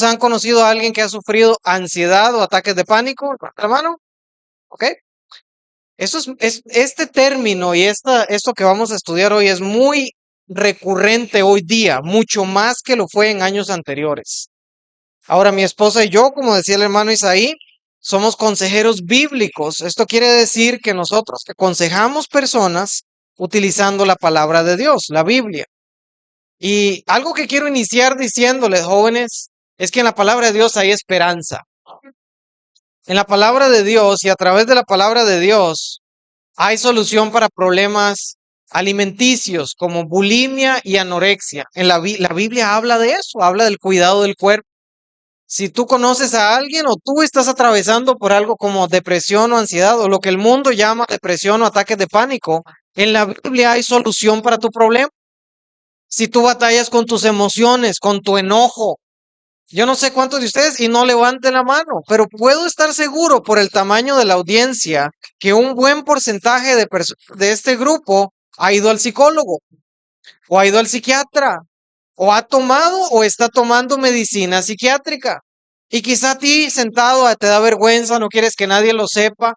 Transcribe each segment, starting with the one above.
han conocido a alguien que ha sufrido ansiedad o ataques de pánico? Levanta la mano. ¿Ok? Este término y esto que vamos a estudiar hoy es muy recurrente hoy día, mucho más que lo fue en años anteriores. Ahora, mi esposa y yo, como decía el hermano Isaí, somos consejeros bíblicos. Esto quiere decir que nosotros aconsejamos personas utilizando la palabra de Dios, la Biblia. Y algo que quiero iniciar diciéndoles, jóvenes, es que en la palabra de Dios hay esperanza. En la palabra de Dios y a través de la palabra de Dios hay solución para problemas alimenticios como bulimia y anorexia. La Biblia habla de eso, habla del cuidado del cuerpo. Si tú conoces a alguien o tú estás atravesando por algo como depresión o ansiedad o lo que el mundo llama depresión o ataques de pánico, en la Biblia hay solución para tu problema. Si tú batallas con tus emociones, con tu enojo, yo no sé cuántos de ustedes y no levanten la mano, pero puedo estar seguro por el tamaño de la audiencia que un buen porcentaje de este grupo ha ido al psicólogo o ha ido al psiquiatra o ha tomado o está tomando medicina psiquiátrica. Y quizá a ti sentado te da vergüenza, no quieres que nadie lo sepa,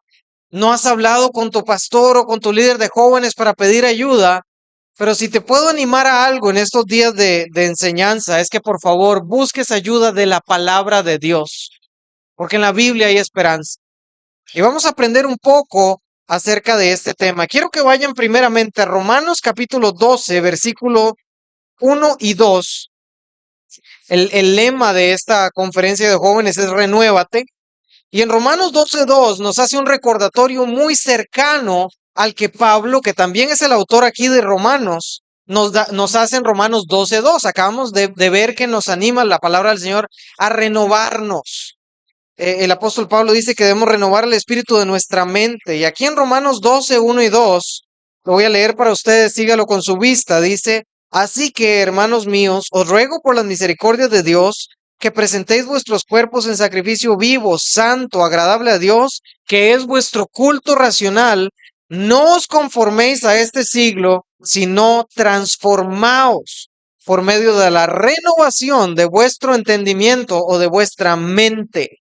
no has hablado con tu pastor o con tu líder de jóvenes para pedir ayuda, pero si te puedo animar a algo en estos días de enseñanza, es que por favor busques ayuda de la palabra de Dios, porque en la Biblia hay esperanza. Y vamos a aprender un poco acerca de este tema. Quiero que vayan primeramente a Romanos capítulo 12, versículo 1 y 2. El lema de esta conferencia de jóvenes es Renuévate. Y en Romanos 12:2 nos hace un recordatorio muy cercano al que Pablo, que también es el autor aquí de Romanos, nos hace en Romanos 12:2. Acabamos de ver que nos anima la palabra del Señor a renovarnos. El apóstol Pablo dice que debemos renovar el espíritu de nuestra mente. Y aquí en Romanos 12:1 y 2, lo voy a leer para ustedes, sígalo con su vista. Dice, así que, hermanos míos, os ruego por las misericordias de Dios que presentéis vuestros cuerpos en sacrificio vivo, santo, agradable a Dios, que es vuestro culto racional. No os conforméis a este siglo, sino transformaos por medio de la renovación de vuestro entendimiento o de vuestra mente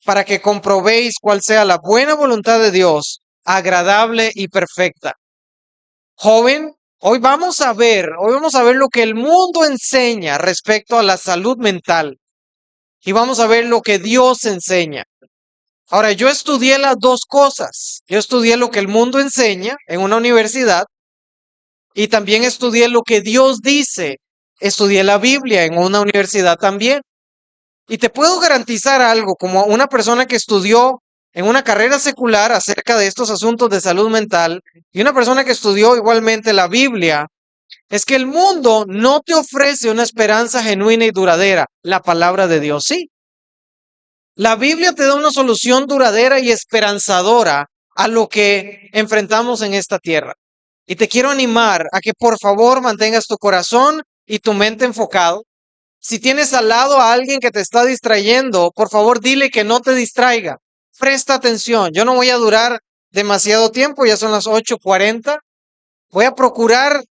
para que comprobéis cuál sea la buena voluntad de Dios, agradable y perfecta. Joven, hoy vamos a ver lo que el mundo enseña respecto a la salud mental y vamos a ver lo que Dios enseña. Ahora, yo estudié las dos cosas. Yo estudié lo que el mundo enseña en una universidad y también estudié lo que Dios dice. Estudié la Biblia en una universidad también. Y te puedo garantizar algo, como una persona que estudió en una carrera secular acerca de estos asuntos de salud mental y una persona que estudió igualmente la Biblia, es que el mundo no te ofrece una esperanza genuina y duradera. La palabra de Dios sí. La Biblia te da una solución duradera y esperanzadora a lo que enfrentamos en esta tierra. Y te quiero animar a que por favor mantengas tu corazón y tu mente enfocado. Si tienes al lado a alguien que te está distrayendo, por favor dile que no te distraiga. Presta atención. Yo no voy a durar demasiado tiempo, ya son las 8:40. Voy a procurar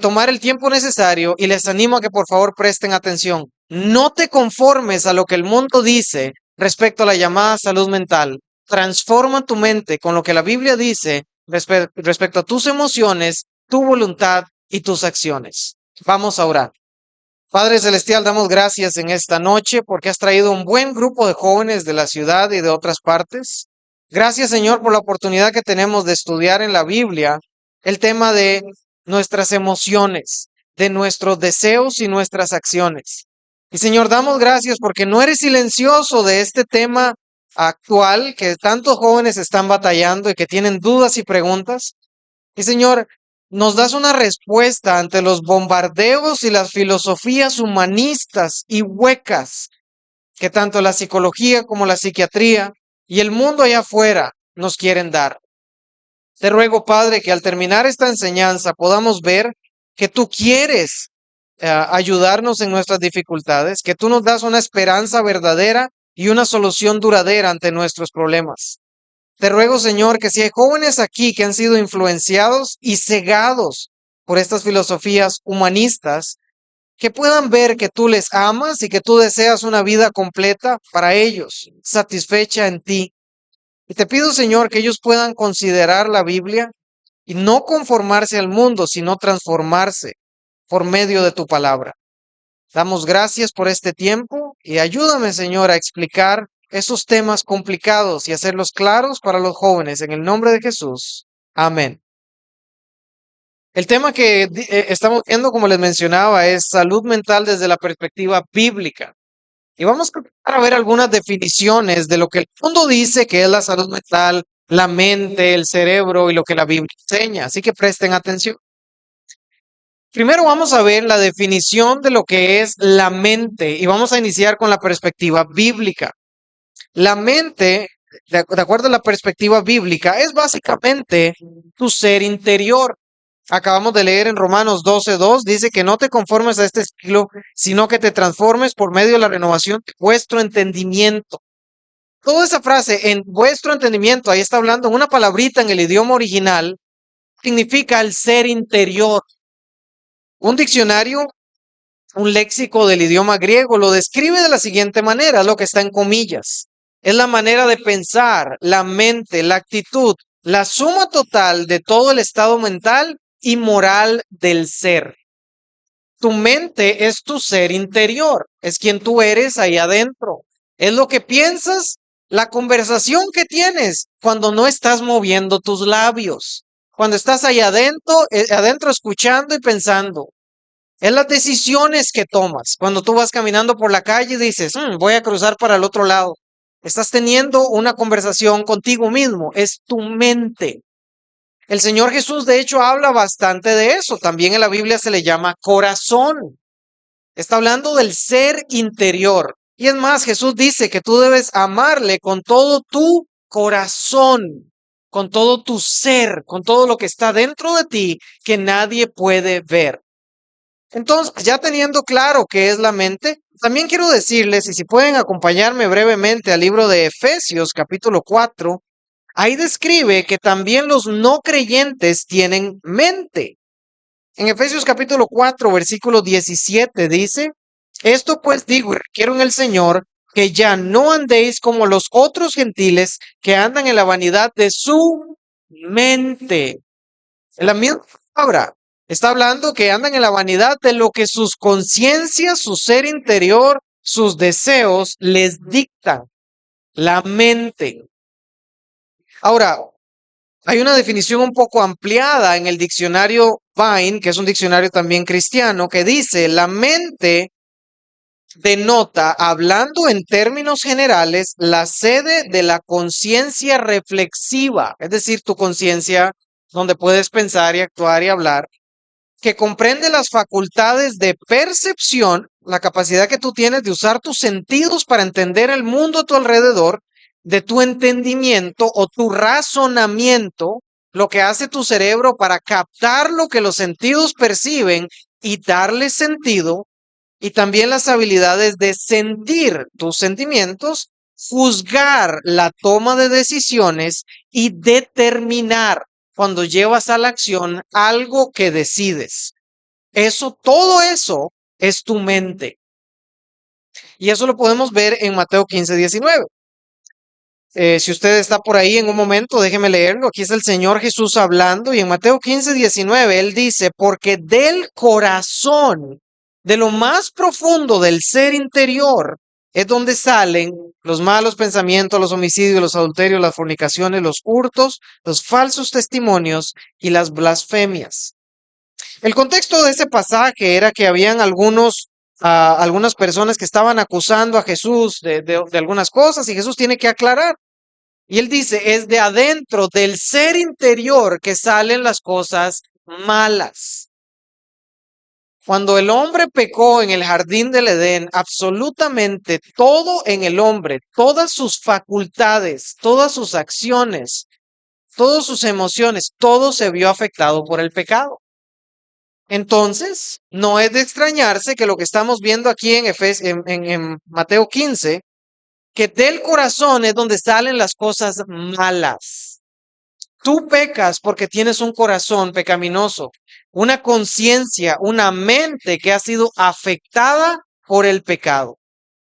tomar el tiempo necesario y les animo a que por favor presten atención. No te conformes a lo que el mundo dice respecto a la llamada salud mental. Transforma tu mente con lo que la Biblia dice respecto a tus emociones, tu voluntad y tus acciones. Vamos a orar. Padre Celestial, damos gracias en esta noche porque has traído un buen grupo de jóvenes de la ciudad y de otras partes. Gracias, Señor, por la oportunidad que tenemos de estudiar en la Biblia el tema de nuestras emociones, de nuestros deseos y nuestras acciones. Y Señor, damos gracias porque no eres silencioso de este tema actual que tantos jóvenes están batallando y que tienen dudas y preguntas. Y Señor, nos das una respuesta ante los bombardeos y las filosofías humanistas y huecas que tanto la psicología como la psiquiatría y el mundo allá afuera nos quieren dar. Te ruego, Padre, que al terminar esta enseñanza podamos ver que tú quieres ayudarnos en nuestras dificultades, que tú nos das una esperanza verdadera y una solución duradera ante nuestros problemas. Te ruego, Señor, que si hay jóvenes aquí que han sido influenciados y cegados por estas filosofías humanistas, que puedan ver que tú les amas y que tú deseas una vida completa para ellos, satisfecha en ti. Y te pido, Señor, que ellos puedan considerar la Biblia y no conformarse al mundo, sino transformarse por medio de tu palabra. Damos gracias por este tiempo y ayúdame, Señor, a explicar esos temas complicados y hacerlos claros para los jóvenes. En el nombre de Jesús. Amén. El tema que estamos viendo, como les mencionaba, es salud mental desde la perspectiva bíblica. Y vamos a ver algunas definiciones de lo que el mundo dice que es la salud mental, la mente, el cerebro y lo que la Biblia enseña. Así que presten atención. Primero vamos a ver la definición de lo que es la mente y vamos a iniciar con la perspectiva bíblica. La mente, de acuerdo a la perspectiva bíblica, es básicamente tu ser interior. Acabamos de leer en Romanos 12:2, dice que no te conformes a este siglo, sino que te transformes por medio de la renovación de vuestro entendimiento. Toda esa frase, en vuestro entendimiento, ahí está hablando una palabrita en el idioma original, significa el ser interior. Un diccionario, un léxico del idioma griego lo describe de la siguiente manera, lo que está en comillas. Es la manera de pensar, la mente, la actitud, la suma total de todo el estado mental y moral del ser. Tu mente es tu ser interior, es quien tú eres ahí adentro. Es lo que piensas, la conversación que tienes cuando no estás moviendo tus labios, cuando estás ahí adentro escuchando y pensando. Es las decisiones que tomas. Cuando tú vas caminando por la calle y dices, voy a cruzar para el otro lado. Estás teniendo una conversación contigo mismo. Es tu mente. El Señor Jesús, de hecho, habla bastante de eso. También en la Biblia se le llama corazón. Está hablando del ser interior. Y es más, Jesús dice que tú debes amarle con todo tu corazón, con todo tu ser, con todo lo que está dentro de ti que nadie puede ver. Entonces, ya teniendo claro qué es la mente, también quiero decirles, y si pueden acompañarme brevemente al libro de Efesios, capítulo 4, ahí describe que también los no creyentes tienen mente. En Efesios capítulo 4, versículo 17 dice, esto pues digo y requiero en el Señor, que ya no andéis como los otros gentiles que andan en la vanidad de su mente. En la misma palabra, está hablando que andan en la vanidad de lo que sus conciencias, su ser interior, sus deseos les dictan. La mente. Ahora, hay una definición un poco ampliada en el diccionario Vine, que es un diccionario también cristiano, que dice, la mente denota, hablando en términos generales, la sede de la conciencia reflexiva, es decir, tu conciencia donde puedes pensar y actuar y hablar, que comprende las facultades de percepción, la capacidad que tú tienes de usar tus sentidos para entender el mundo a tu alrededor, de tu entendimiento o tu razonamiento, lo que hace tu cerebro para captar lo que los sentidos perciben y darle sentido, y también las habilidades de sentir tus sentimientos, juzgar la toma de decisiones y determinar cuando llevas a la acción algo que decides. Todo eso es tu mente. Y eso lo podemos ver en Mateo 15:19. Si usted está por ahí en un momento, déjeme leerlo. Aquí es el Señor Jesús hablando y en Mateo 15:19 Él dice, porque del corazón, de lo más profundo del ser interior, es donde salen los malos pensamientos, los homicidios, los adulterios, las fornicaciones, los hurtos, los falsos testimonios y las blasfemias. El contexto de ese pasaje era que habían algunas personas que estaban acusando a Jesús de algunas cosas y Jesús tiene que aclarar. Y él dice, es de adentro, del ser interior, que salen las cosas malas. Cuando el hombre pecó en el jardín del Edén, absolutamente todo en el hombre, todas sus facultades, todas sus acciones, todas sus emociones, todo se vio afectado por el pecado. Entonces, no es de extrañarse que lo que estamos viendo aquí en Mateo 15, que del corazón es donde salen las cosas malas. Tú pecas porque tienes un corazón pecaminoso, una conciencia, una mente que ha sido afectada por el pecado.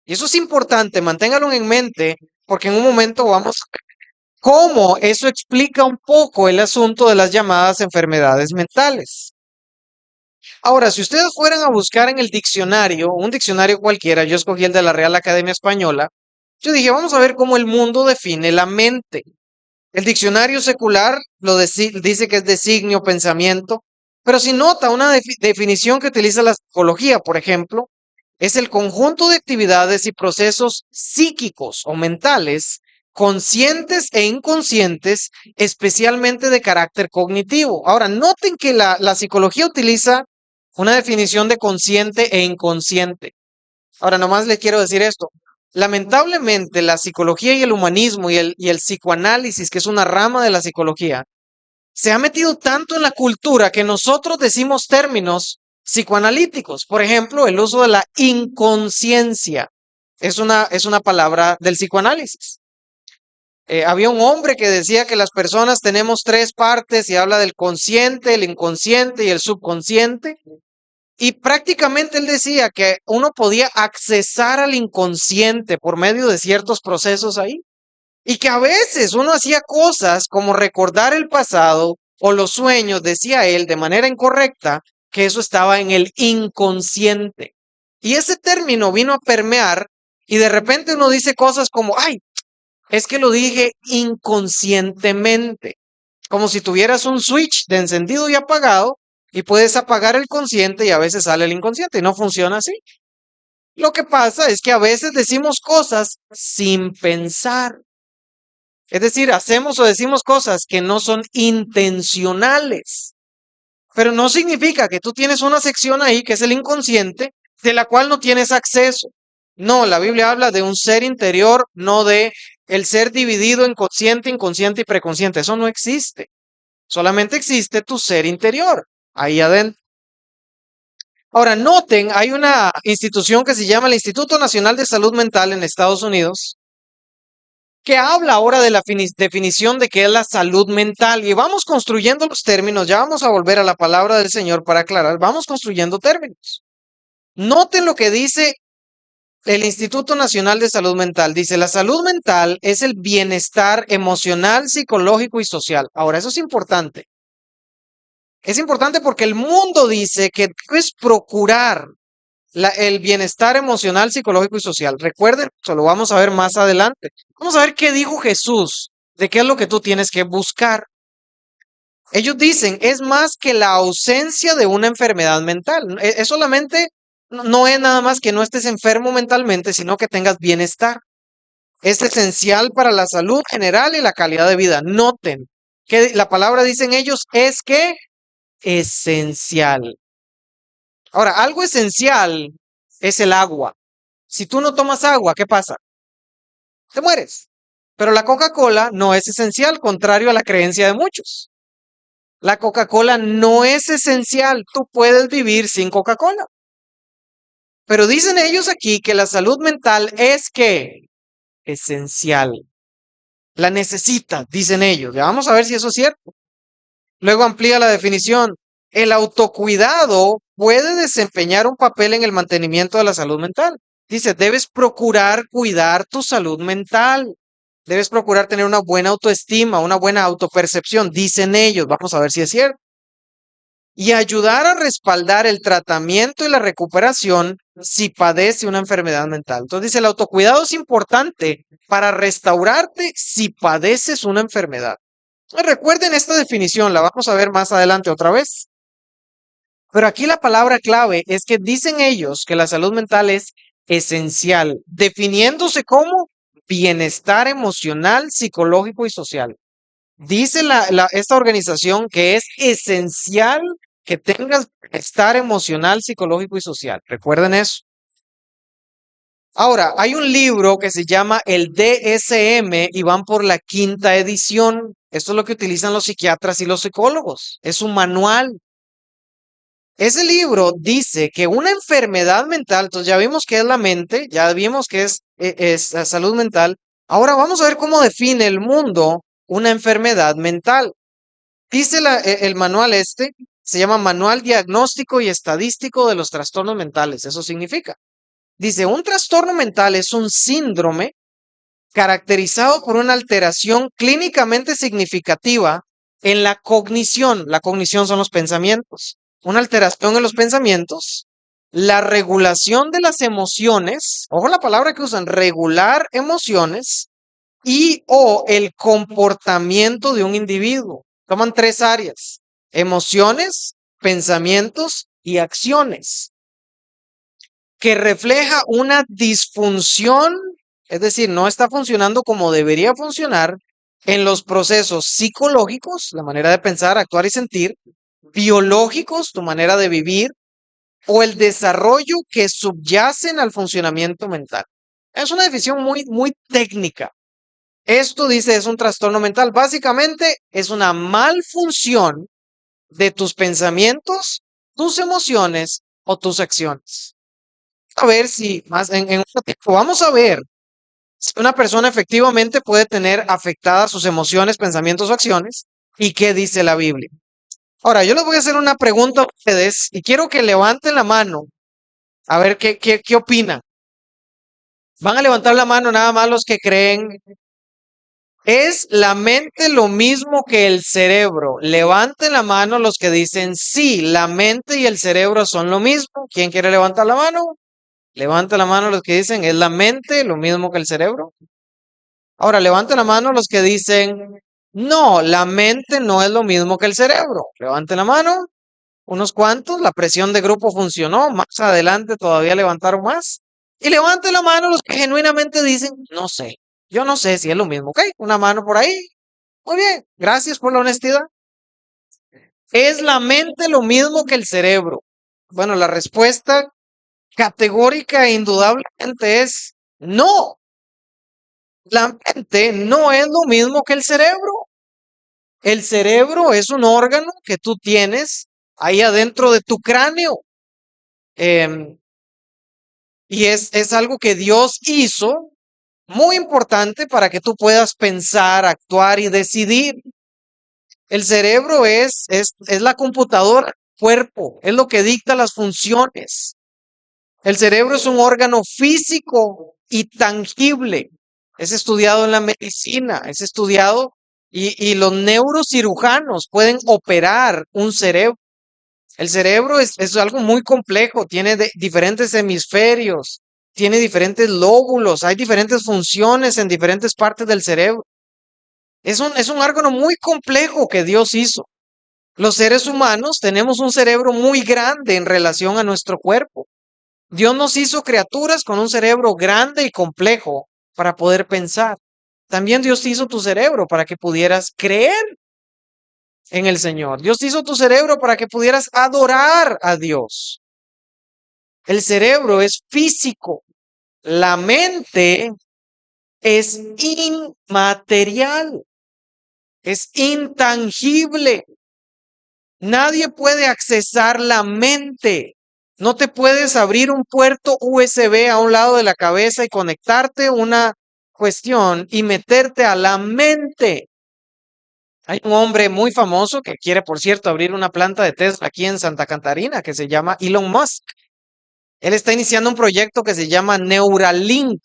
Y eso es importante, manténgalo en mente, porque en un momento vamos a ver cómo eso explica un poco el asunto de las llamadas enfermedades mentales. Ahora, si ustedes fueran a buscar en el diccionario, un diccionario cualquiera, yo escogí el de la Real Academia Española, yo dije, vamos a ver cómo el mundo define la mente. El diccionario secular dice que es designio, pensamiento, pero si nota una definición que utiliza la psicología, por ejemplo, es el conjunto de actividades y procesos psíquicos o mentales, conscientes e inconscientes, especialmente de carácter cognitivo. Ahora, noten que la psicología utiliza una definición de consciente e inconsciente. Ahora, nomás le quiero decir esto. Lamentablemente, la psicología y el humanismo y el psicoanálisis, que es una rama de la psicología, se ha metido tanto en la cultura que nosotros decimos términos psicoanalíticos. Por ejemplo, el uso de la inconsciencia es una palabra del psicoanálisis. Había un hombre que decía que las personas tenemos tres partes y habla del consciente, el inconsciente y el subconsciente. Y prácticamente él decía que uno podía accesar al inconsciente por medio de ciertos procesos ahí. Y que a veces uno hacía cosas como recordar el pasado o los sueños, decía él, de manera incorrecta, que eso estaba en el inconsciente. Y ese término vino a permear y de repente uno dice cosas como, ay, es que lo dije inconscientemente, como si tuvieras un switch de encendido y apagado y puedes apagar el consciente y a veces sale el inconsciente y no funciona así. Lo que pasa es que a veces decimos cosas sin pensar. Es decir, hacemos o decimos cosas que no son intencionales, pero no significa que tú tienes una sección ahí que es el inconsciente de la cual no tienes acceso. No, la Biblia habla de un ser interior, no de el ser dividido en consciente, inconsciente y preconsciente. Eso no existe. Solamente existe tu ser interior, ahí adentro. Ahora, noten, hay una institución que se llama el Instituto Nacional de Salud Mental en Estados Unidos, que habla ahora de la definición de qué es la salud mental. Y vamos construyendo los términos, ya vamos a volver a la palabra del Señor para aclarar, vamos construyendo términos. Noten lo que dice el Instituto Nacional de Salud Mental. Dice, la salud mental es el bienestar emocional, psicológico y social. Ahora, eso es importante. Es importante porque el mundo dice que debes procurar el bienestar emocional, psicológico y social. Recuerden, eso lo vamos a ver más adelante. Vamos a ver qué dijo Jesús, de qué es lo que tú tienes que buscar. Ellos dicen, es más que la ausencia de una enfermedad mental. Es solamente, no es nada más que no estés enfermo mentalmente, sino que tengas bienestar. Es esencial para la salud general y la calidad de vida. Noten que la palabra, dicen ellos, es que esencial. Ahora, algo esencial es el agua. Si tú no tomas agua, ¿qué pasa? Te mueres. Pero la Coca-Cola no es esencial, contrario a la creencia de muchos. La Coca-Cola no es esencial. Tú puedes vivir sin Coca-Cola. Pero dicen ellos aquí que la salud mental es que esencial. La necesita, dicen ellos. Ya vamos a ver si eso es cierto. Luego amplía la definición. El autocuidado puede desempeñar un papel en el mantenimiento de la salud mental. Dice, debes procurar cuidar tu salud mental. Debes procurar tener una buena autoestima, una buena autopercepción, dicen ellos. Vamos a ver si es cierto. Y ayudar a respaldar el tratamiento y la recuperación si padece una enfermedad mental. Entonces dice, el autocuidado es importante para restaurarte si padeces una enfermedad. Recuerden esta definición, la vamos a ver más adelante otra vez. Pero aquí la palabra clave es que dicen ellos que la salud mental es esencial, definiéndose como bienestar emocional, psicológico y social. Dice esta organización que es esencial que tengas bienestar emocional, psicológico y social. Recuerden eso. Ahora, hay un libro que se llama el DSM y van por la quinta edición. Esto es lo que utilizan los psiquiatras y los psicólogos. Es un manual. Ese libro dice que una enfermedad mental, entonces ya vimos que es la mente, ya vimos que es la salud mental. Ahora vamos a ver cómo define el mundo una enfermedad mental. Dice el manual se llama Manual Diagnóstico y Estadístico de los Trastornos Mentales. Eso significa. Dice, un trastorno mental es un síndrome caracterizado por una alteración clínicamente significativa en la cognición. La cognición son los pensamientos. Una alteración en los pensamientos, la regulación de las emociones, ojo la palabra que usan, regular emociones y o el comportamiento de un individuo. Toman tres áreas: emociones, pensamientos y acciones, que refleja una disfunción, es decir, no está funcionando como debería funcionar en los procesos psicológicos, la manera de pensar, actuar y sentir, biológicos, tu manera de vivir, o el desarrollo que subyacen al funcionamiento mental. Es una definición muy técnica. Esto dice es un trastorno mental. Básicamente es una malfunción de tus pensamientos, tus emociones o tus acciones. A ver si más en otro tiempo vamos a ver si una persona efectivamente puede tener afectadas sus emociones, pensamientos o acciones y qué dice la Biblia. Ahora, yo les voy a hacer una pregunta a ustedes y quiero que levanten la mano a ver qué opinan. Van a levantar la mano nada más los que creen. ¿Es la mente lo mismo que el cerebro? Levanten la mano los que dicen sí, la mente y el cerebro son lo mismo. ¿Quién quiere levantar la mano? Levanta la mano los que dicen, ¿es la mente lo mismo que el cerebro? Ahora, levanten la mano los que dicen, no, la mente no es lo mismo que el cerebro. Levanten la mano, unos cuantos, la presión de grupo funcionó, más adelante todavía levantaron más. Y levanten la mano los que genuinamente dicen, no sé, yo no sé si es lo mismo, ¿ok? Una mano por ahí. Muy bien, gracias por la honestidad. ¿Es la mente lo mismo que el cerebro? Bueno, la respuesta categórica e indudablemente es no. La mente no es lo mismo que el cerebro. El cerebro es un órgano que tú tienes ahí adentro de tu cráneo. em, y es algo que Dios hizo muy importante para que tú puedas pensar, actuar y decidir. El cerebro es la computadora, cuerpo, es lo que dicta las funciones. El cerebro es un órgano físico y tangible. Es estudiado en la medicina, es estudiado y los neurocirujanos pueden operar un cerebro. El cerebro es algo muy complejo, tiene diferentes hemisferios, tiene diferentes lóbulos, hay diferentes funciones en diferentes partes del cerebro. Es un órgano muy complejo que Dios hizo. Los seres humanos tenemos un cerebro muy grande en relación a nuestro cuerpo. Dios nos hizo criaturas con un cerebro grande y complejo para poder pensar. También Dios hizo tu cerebro para que pudieras creer en el Señor. Dios hizo tu cerebro para que pudieras adorar a Dios. El cerebro es físico. La mente es inmaterial, es intangible. Nadie puede accesar la mente. No te puedes abrir un puerto USB a un lado de la cabeza y conectarte una cuestión y meterte a la mente. Hay un hombre muy famoso que quiere, por cierto, abrir una planta de Tesla aquí en Santa Catarina que se llama Elon Musk. Él está iniciando un proyecto que se llama Neuralink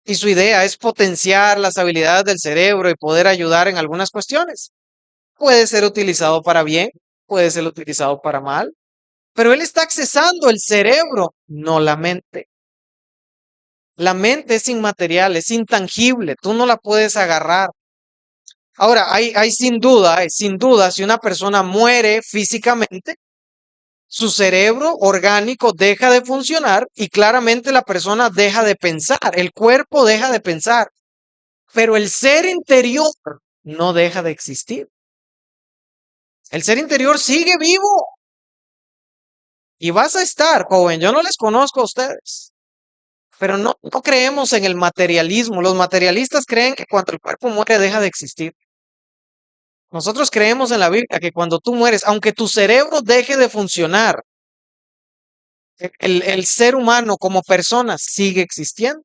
y su idea es potenciar las habilidades del cerebro y poder ayudar en algunas cuestiones. Puede ser utilizado para bien, puede ser utilizado para mal. Pero él está accesando el cerebro, no la mente. La mente es inmaterial, es intangible, tú no la puedes agarrar. Ahora, hay sin duda, si una persona muere físicamente, su cerebro orgánico deja de funcionar y claramente la persona deja de pensar, el cuerpo deja de pensar, pero el ser interior no deja de existir. El ser interior sigue vivo y vas a estar, joven, yo no les conozco a ustedes. Pero no creemos en el materialismo. Los materialistas creen que cuando el cuerpo muere deja de existir. Nosotros creemos en la Biblia que cuando tú mueres, aunque tu cerebro deje de funcionar, el ser humano como persona sigue existiendo.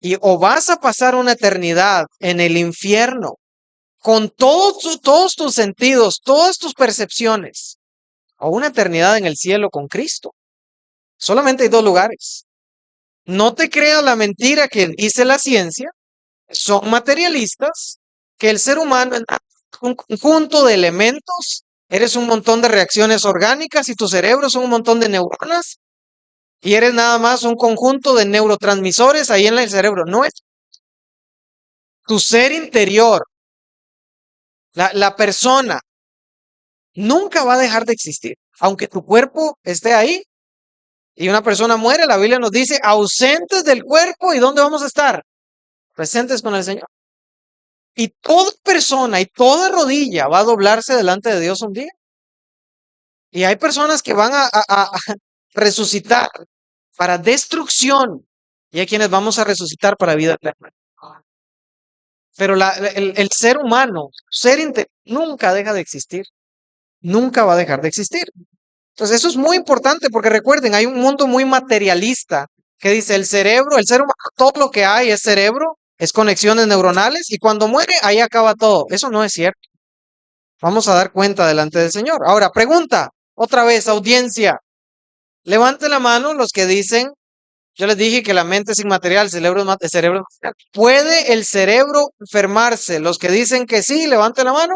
Y o vas a pasar una eternidad en el infierno con todos tus sentidos, todas tus percepciones, o una eternidad en el cielo con Cristo. Solamente hay dos lugares. No te creas la mentira que dice la ciencia, son materialistas, que el ser humano es un conjunto de elementos, eres un montón de reacciones orgánicas y tu cerebro son un montón de neuronas y eres nada más un conjunto de neurotransmisores ahí en el cerebro. No es tu ser interior, la persona, nunca va a dejar de existir. Aunque tu cuerpo esté ahí y una persona muere, la Biblia nos dice ausentes del cuerpo, ¿y dónde vamos a estar? Presentes con el Señor. Y toda persona y toda rodilla va a doblarse delante de Dios un día. Y hay personas que van a resucitar para destrucción y hay quienes vamos a resucitar para vida eterna. Pero el ser humano, nunca deja de existir, nunca va a dejar de existir. Entonces eso es muy importante porque recuerden, hay un mundo muy materialista que dice el cerebro, el ser humano, todo lo que hay es cerebro, es conexiones neuronales y cuando muere ahí acaba todo. Eso no es cierto. Vamos a dar cuenta delante del Señor. Ahora, pregunta, otra vez, audiencia. Levante la mano los que dicen, yo les dije que la mente es inmaterial, el cerebro es material. ¿Puede el cerebro enfermarse? Los que dicen que sí, levante la mano.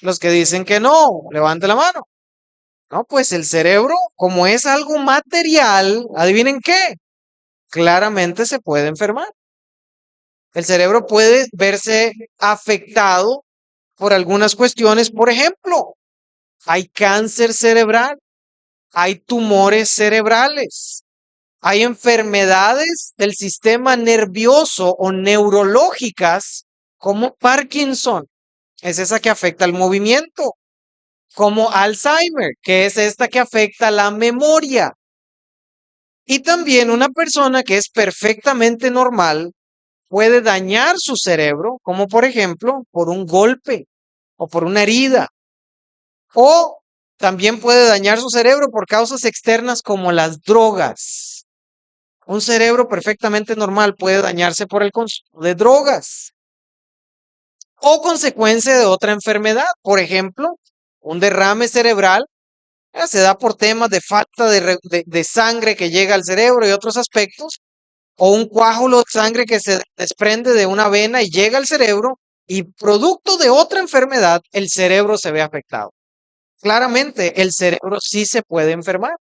Los que dicen que no, levante la mano. No, pues el cerebro, como es algo material, adivinen qué, claramente se puede enfermar. El cerebro puede verse afectado por algunas cuestiones. Por ejemplo, hay cáncer cerebral, hay tumores cerebrales, hay enfermedades del sistema nervioso o neurológicas como Parkinson, es esa que afecta el movimiento, como Alzheimer, que es esta que afecta la memoria. Y también una persona que es perfectamente normal puede dañar su cerebro, como por ejemplo por un golpe o por una herida. O también puede dañar su cerebro por causas externas como las drogas. Un cerebro perfectamente normal puede dañarse por el consumo de drogas o consecuencia de otra enfermedad. Por ejemplo, un derrame cerebral se da por temas de falta de sangre que llega al cerebro y otros aspectos, o un coágulo de sangre que se desprende de una vena y llega al cerebro y producto de otra enfermedad, el cerebro se ve afectado. Claramente, el cerebro sí se puede enfermar.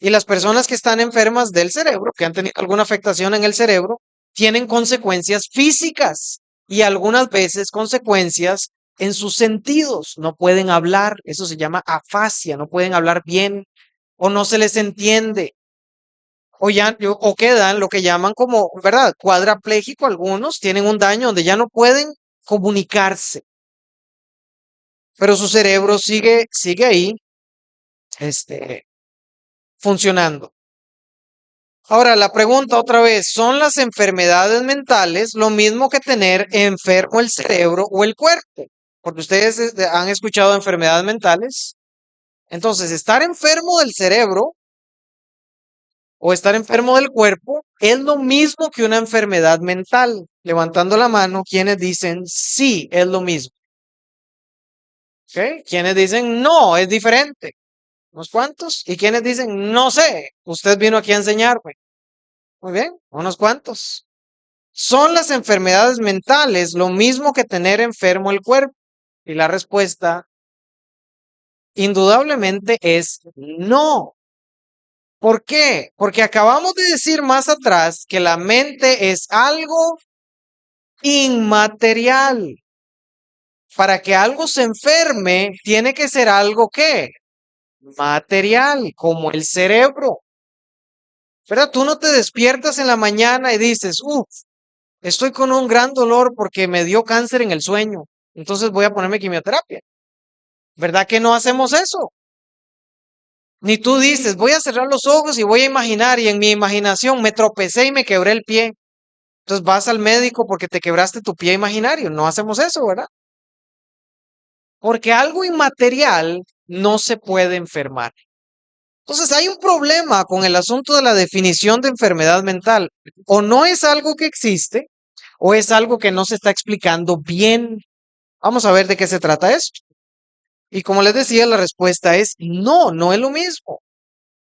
Y las personas que están enfermas del cerebro, que han tenido alguna afectación en el cerebro, tienen consecuencias físicas y algunas veces consecuencias en sus sentidos. No pueden hablar, eso se llama afasia, no pueden hablar bien o no se les entiende. O quedan lo que llaman como, ¿verdad? Cuadrapléjico, algunos tienen un daño donde ya no pueden comunicarse, pero su cerebro sigue ahí, este, funcionando. Ahora, la pregunta otra vez, ¿son las enfermedades mentales lo mismo que tener enfermo el cerebro o el cuerpo? Porque ustedes han escuchado enfermedades mentales. Entonces, estar enfermo del cerebro o estar enfermo del cuerpo es lo mismo que una enfermedad mental. Levantando la mano, quienes dicen sí, es lo mismo. ¿Ok? Quienes dicen no, es diferente. ¿Unos cuantos? Y quienes dicen no sé, usted vino aquí a enseñarme. Muy bien, unos cuantos. ¿Son las enfermedades mentales lo mismo que tener enfermo el cuerpo? Y la respuesta indudablemente es no. ¿Por qué? Porque acabamos de decir más atrás que la mente es algo inmaterial. Para que algo se enferme, tiene que ser algo ¿qué? Material, como el cerebro. ¿Verdad? Tú no te despiertas en la mañana y dices, estoy con un gran dolor porque me dio cáncer en el sueño, entonces voy a ponerme quimioterapia. ¿Verdad que no hacemos eso? Ni tú dices, voy a cerrar los ojos y voy a imaginar, y en mi imaginación me tropecé y me quebré el pie. Entonces vas al médico porque te quebraste tu pie imaginario. No hacemos eso, ¿verdad? Porque algo inmaterial no se puede enfermar. Entonces hay un problema con el asunto de la definición de enfermedad mental. O no es algo que existe, ¿O es algo que no se está explicando bien? Vamos a ver de qué se trata esto. Y como les decía, la respuesta es no, no es lo mismo.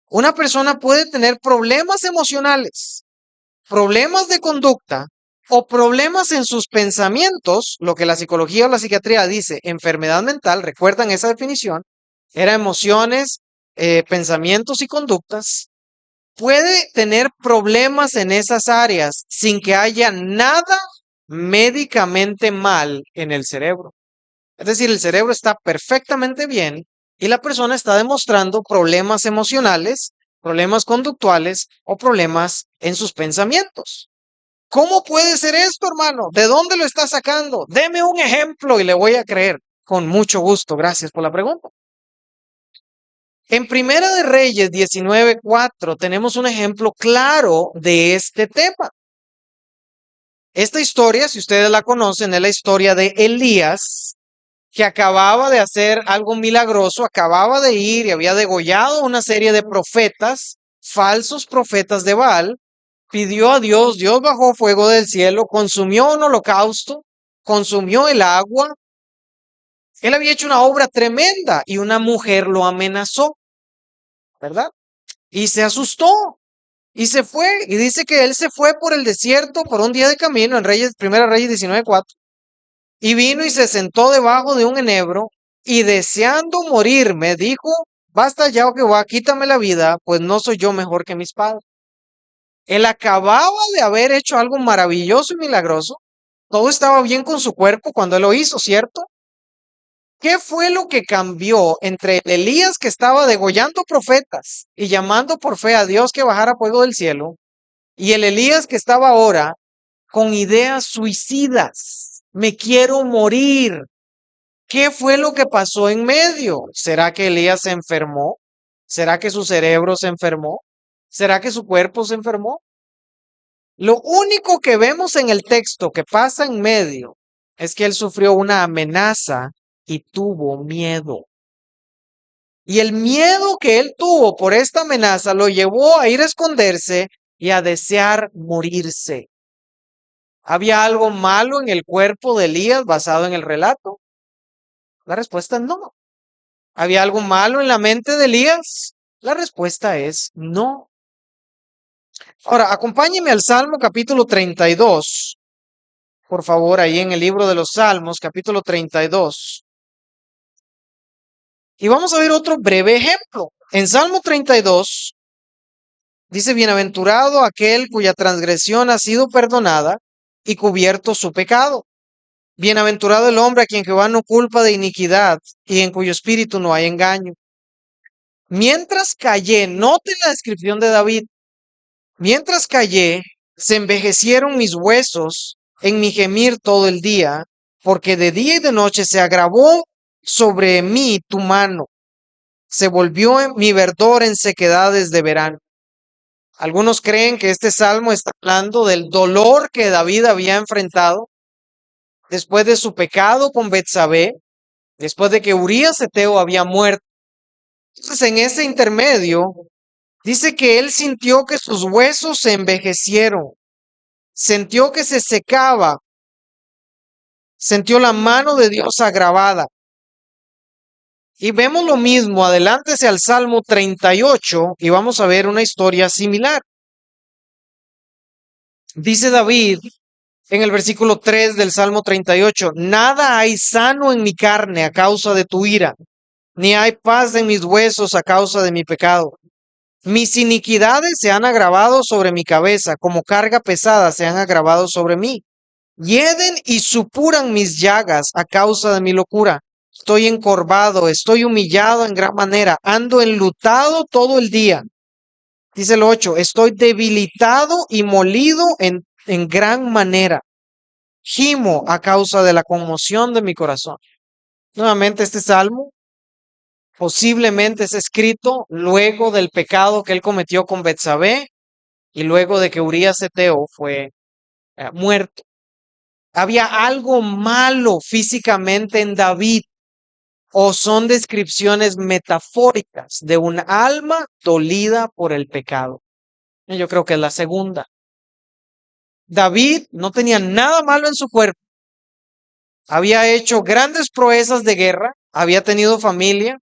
Una persona puede tener problemas emocionales, problemas de conducta o problemas en sus pensamientos, lo que la psicología o la psiquiatría dice enfermedad mental, recuerdan esa definición, era emociones, pensamientos y conductas. Puede tener problemas en esas áreas sin que haya nada médicamente mal en el cerebro. Es decir, el cerebro está perfectamente bien y la persona está demostrando problemas emocionales, problemas conductuales o problemas en sus pensamientos. ¿Cómo puede ser esto, hermano? ¿De dónde lo está sacando? Deme un ejemplo y le voy a creer. Con mucho gusto. Gracias por la pregunta. En Primera de Reyes 19:4 tenemos un ejemplo claro de este tema. Esta historia, si ustedes la conocen, es la historia de Elías, que acababa de hacer algo milagroso, acababa de ir y había degollado una serie de profetas, falsos profetas de Baal, pidió a Dios, Dios bajó fuego del cielo, consumió un holocausto, consumió el agua. Él había hecho una obra tremenda y una mujer lo amenazó, ¿verdad? Y se asustó y se fue. Y dice que él se fue por el desierto por un día de camino en Primera Reyes 19:4. Y vino y se sentó debajo de un enebro y deseando morirme, dijo, basta ya, oh Jehová, quítame la vida, pues no soy yo mejor que mis padres. Él acababa de haber hecho algo maravilloso y milagroso. Todo estaba bien con su cuerpo cuando él lo hizo, ¿cierto? ¿Qué fue lo que cambió entre el Elías que estaba degollando profetas y llamando por fe a Dios que bajara fuego del cielo y el Elías que estaba ahora con ideas suicidas? Me quiero morir. ¿Qué fue lo que pasó en medio? ¿Será que Elías se enfermó? ¿Será que su cerebro se enfermó? ¿Será que su cuerpo se enfermó? Lo único que vemos en el texto que pasa en medio es que él sufrió una amenaza y tuvo miedo. Y el miedo que él tuvo por esta amenaza lo llevó a ir a esconderse y a desear morirse. ¿Había algo malo en el cuerpo de Elías basado en el relato? La respuesta es no. ¿Había algo malo en la mente de Elías? La respuesta es no. Ahora, acompáñeme al Salmo capítulo 32. Por favor, ahí en el libro de los Salmos, capítulo 32. Y vamos a ver otro breve ejemplo. En Salmo 32 dice, bienaventurado aquel cuya transgresión ha sido perdonada y cubierto su pecado. Bienaventurado el hombre a quien Jehová no culpa de iniquidad y en cuyo espíritu no hay engaño. Mientras callé, noten la descripción de David. Mientras callé, se envejecieron mis huesos en mi gemir todo el día, porque de día y de noche se agravó sobre mí tu mano. Se volvió mi verdor en sequedades de verano. Algunos creen que este salmo está hablando del dolor que David había enfrentado después de su pecado con Betsabé, después de que Urías Eteo había muerto. Entonces, en ese intermedio, dice que él sintió que sus huesos se envejecieron, sintió que se secaba, sintió la mano de Dios agravada. Y vemos lo mismo, adelántese al Salmo 38 y vamos a ver una historia similar. Dice David en el versículo 3 del Salmo 38, nada hay sano en mi carne a causa de tu ira, ni hay paz en mis huesos a causa de mi pecado. Mis iniquidades se han agravado sobre mi cabeza, como carga pesada se han agravado sobre mí. Hieden y supuran mis llagas a causa de mi locura. Estoy encorvado, estoy humillado en gran manera, ando enlutado todo el día. Dice el 8, estoy debilitado y molido en gran manera. Gimo a causa de la conmoción de mi corazón. Nuevamente este salmo posiblemente es escrito luego del pecado que él cometió con Betsabé y luego de que Urías Eteo fue muerto. ¿Había algo malo físicamente en David o son descripciones metafóricas de un alma dolida por el pecado? Yo creo que es la segunda. David no tenía nada malo en su cuerpo, había hecho grandes proezas de guerra, había tenido familia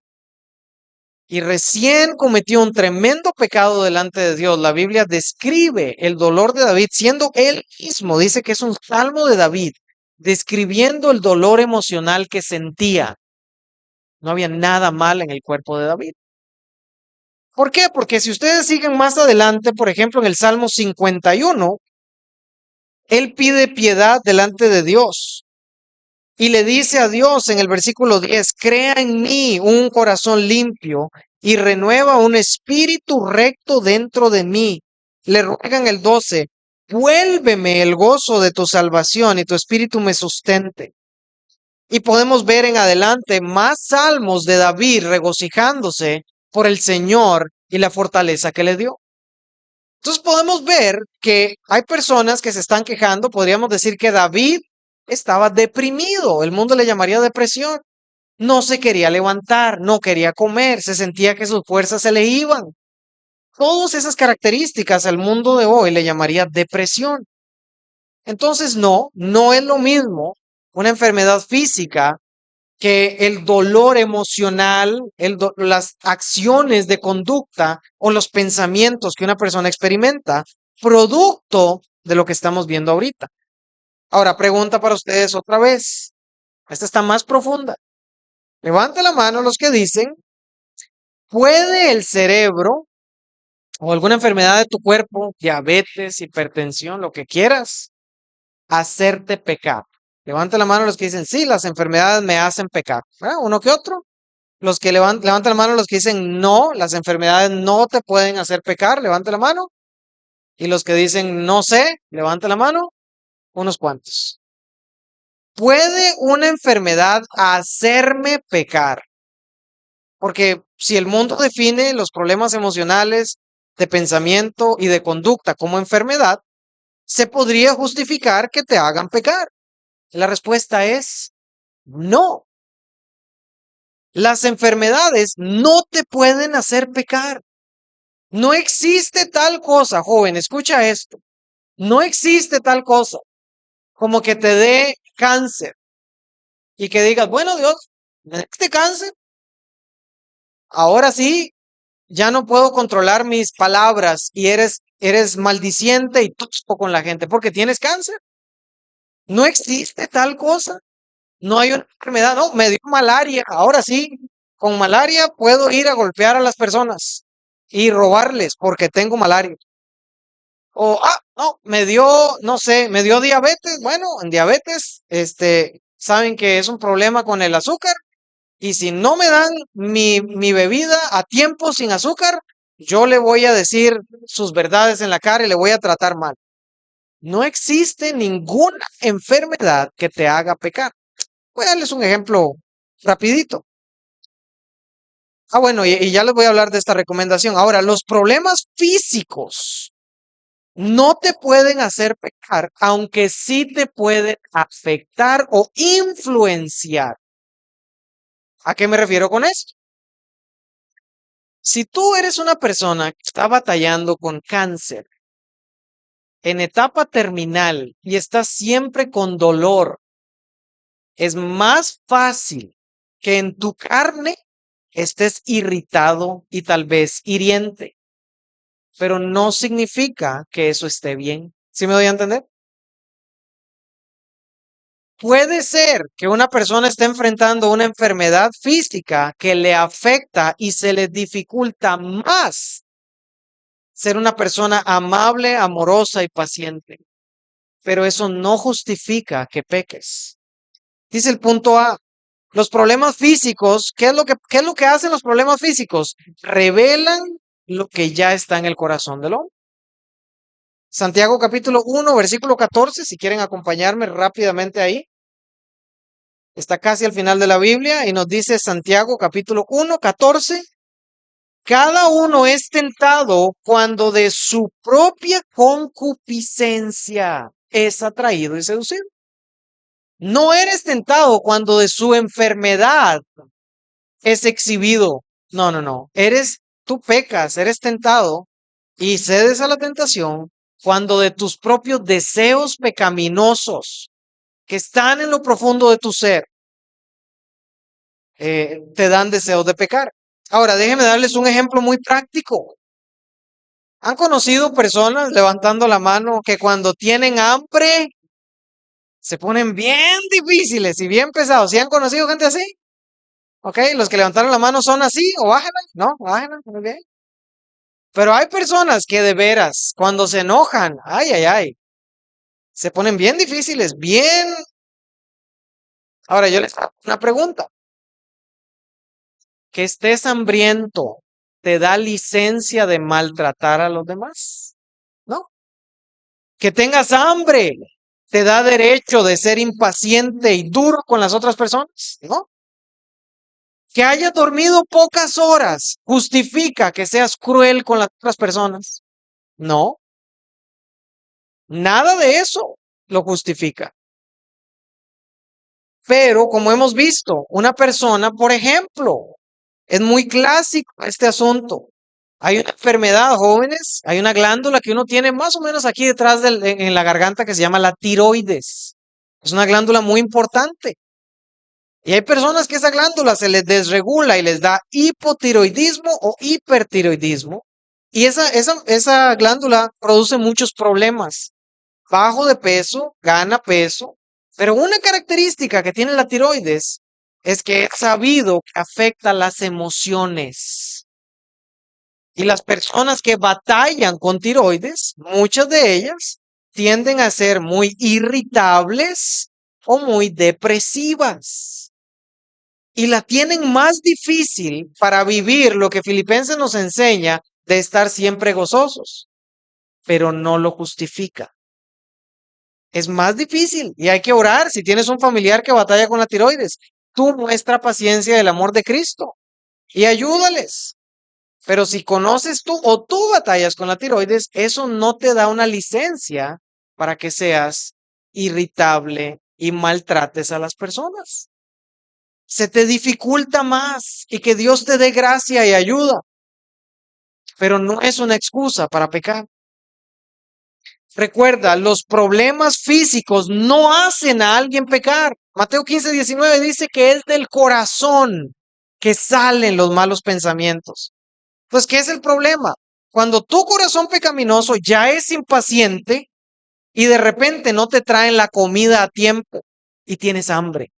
y recién cometió un tremendo pecado delante de Dios. La Biblia describe el dolor de David, siendo él mismo, dice que es un salmo de David, describiendo el dolor emocional que sentía. No había nada mal en el cuerpo de David. ¿Por qué? Porque si ustedes siguen más adelante, por ejemplo, en el Salmo 51, él pide piedad delante de Dios y le dice a Dios en el versículo 10, crea en mí un corazón limpio y renueva un espíritu recto dentro de mí. Le ruega en el 12, vuélveme el gozo de tu salvación y tu espíritu me sustente. Y podemos ver en adelante más salmos de David regocijándose por el Señor y la fortaleza que le dio. Entonces podemos ver que hay personas que se están quejando, podríamos decir que David estaba deprimido, el mundo le llamaría depresión, no se quería levantar, no quería comer, se sentía que sus fuerzas se le iban. Todas esas características al mundo de hoy le llamaría depresión. Entonces no es lo mismo una enfermedad física que el dolor emocional, las acciones de conducta o los pensamientos que una persona experimenta, producto de lo que estamos viendo ahorita. Ahora, pregunta para ustedes otra vez. Esta está más profunda. Levante la mano los que dicen, ¿puede el cerebro o alguna enfermedad de tu cuerpo, diabetes, hipertensión, lo que quieras, hacerte pecar? Levante la mano los que dicen, sí, las enfermedades me hacen pecar. Uno que otro. Los que levantan la mano, los que dicen no, las enfermedades no te pueden hacer pecar, levante la mano. Y los que dicen no sé, levante la mano, unos cuantos. ¿Puede una enfermedad hacerme pecar? Porque si el mundo define los problemas emocionales, de pensamiento y de conducta como enfermedad, se podría justificar que te hagan pecar. La respuesta es no. Las enfermedades no te pueden hacer pecar. No existe tal cosa, joven, escucha esto. No existe tal cosa como que te dé cáncer y que digas, bueno, Dios, me da este cáncer, ahora sí, ya no puedo controlar mis palabras y eres maldiciente y tosco con la gente porque tienes cáncer. No existe tal cosa. No hay una enfermedad, no, me dio malaria, ahora sí, con malaria puedo ir a golpear a las personas y robarles porque tengo malaria. O, no, me dio, no sé, me dio diabetes. Bueno, en diabetes, saben que es un problema con el azúcar. Y si no me dan mi bebida a tiempo sin azúcar, yo le voy a decir sus verdades en la cara y le voy a tratar mal. No existe ninguna enfermedad que te haga pecar. Voy a darles un ejemplo rapidito. Bueno, y ya les voy a hablar de esta recomendación. Ahora, los problemas físicos no te pueden hacer pecar, aunque sí te pueden afectar o influenciar. ¿A qué me refiero con esto? Si tú eres una persona que está batallando con cáncer en etapa terminal y estás siempre con dolor, es más fácil que en tu carne estés irritado y tal vez hiriente, pero no significa que eso esté bien. ¿Sí me doy a entender? Puede ser que una persona esté enfrentando una enfermedad física que le afecta y se le dificulta más ser una persona amable, amorosa y paciente, pero eso no justifica que peques. Dice el punto A, los problemas físicos, qué es lo que hacen los problemas físicos? Revelan lo que ya está en el corazón del hombre. Santiago capítulo 1, versículo 14, si quieren acompañarme rápidamente ahí. Está casi al final de la Biblia y nos dice Santiago capítulo 1, 14. Cada uno es tentado cuando de su propia concupiscencia es atraído y seducido. No eres tentado cuando de su enfermedad es exhibido. No. Tú pecas, eres tentado y cedes a la tentación Cuando de tus propios deseos pecaminosos que están en lo profundo de tu ser, te dan deseos de pecar. Ahora, déjenme darles un ejemplo muy práctico. ¿Han conocido personas levantando la mano que cuando tienen hambre se ponen bien difíciles y bien pesados? ¿Sí han conocido gente así? ¿Ok? Los que levantaron la mano son así o bájenla. No, bájenla. Muy bien. Pero hay personas que de veras, cuando se enojan, ay, ay, ay, se ponen bien difíciles, bien. Ahora yo les hago una pregunta. ¿Que estés hambriento te da licencia de maltratar a los demás? ¿No? ¿Que tengas hambre te da derecho de ser impaciente y duro con las otras personas? ¿No? ¿Que hayas dormido pocas horas justifica que seas cruel con las otras personas? No, nada de eso lo justifica. Pero como hemos visto, una persona, por ejemplo, es muy clásico este asunto. Hay una enfermedad, jóvenes, hay una glándula que uno tiene más o menos aquí detrás en la garganta que se llama la tiroides. Es una glándula muy importante. Y hay personas que esa glándula se les desregula y les da hipotiroidismo o hipertiroidismo. Y esa glándula produce muchos problemas. Bajo de peso, gana peso. Pero una característica que tiene la tiroides es que es sabido que afecta las emociones. Y las personas que batallan con tiroides, muchas de ellas tienden a ser muy irritables o muy depresivas. Y la tienen más difícil para vivir lo que Filipenses nos enseña de estar siempre gozosos, pero no lo justifica. Es más difícil y hay que orar si tienes un familiar que batalla con la tiroides. Tú muestra paciencia del amor de Cristo y ayúdales. Pero si conoces tú o tú batallas con la tiroides, eso no te da una licencia para que seas irritable y maltrates a las personas. Se te dificulta más y que Dios te dé gracia y ayuda, pero no es una excusa para pecar. Recuerda, los problemas físicos no hacen a alguien pecar. Mateo 15:19 dice que es del corazón que salen los malos pensamientos. Pues, ¿qué es el problema? Cuando tu corazón pecaminoso ya es impaciente y de repente no te traen la comida a tiempo y tienes hambre.